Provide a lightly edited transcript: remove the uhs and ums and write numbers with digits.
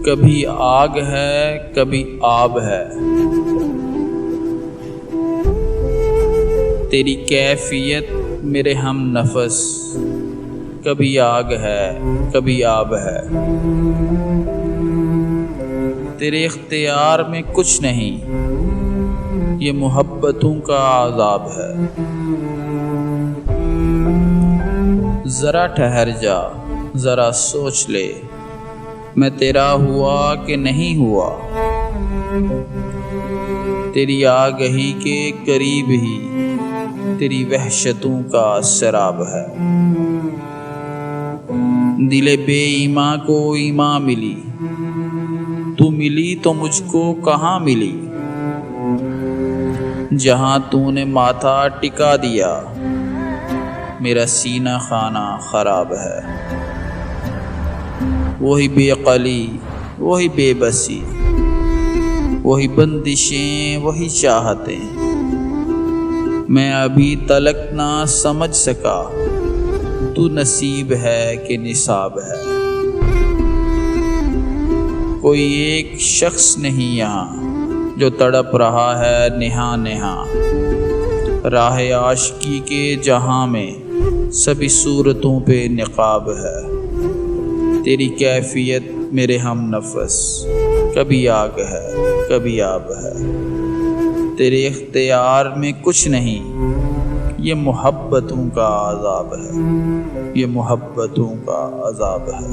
کبھی آگ ہے کبھی آب ہے، تیری کیفیت میرے ہم نفس، کبھی آگ ہے کبھی آب ہے، تیرے اختیار میں کچھ نہیں، یہ محبتوں کا عذاب ہے۔ ذرا ٹھہر جا، ذرا سوچ لے، میں تیرا ہوا کہ نہیں ہوا، تیری آگہی کے قریب ہی تیری وحشتوں کا سراب ہے۔ دل بے ایماں کو ایماں ملی، تو ملی تو مجھ کو کہاں ملی، جہاں تو نے ماتھا ٹکا دیا میرا سینہ خانہ خراب ہے۔ وہی بے عقلی، وہی بے بسی، وہی بندشیں، وہی چاہتیں، میں ابھی تلک نہ سمجھ سکا تو نصیب ہے کہ نصاب ہے۔ کوئی ایک شخص نہیں یہاں جو تڑپ رہا ہے نہاں نہاں، راہ عاشقی کے جہاں میں سبھی صورتوں پہ نقاب ہے۔ تیری کیفیت میرے ہم نفس، کبھی آگ ہے کبھی آب ہے، تیرے اختیار میں کچھ نہیں، یہ محبتوں کا عذاب ہے، یہ محبتوں کا عذاب ہے۔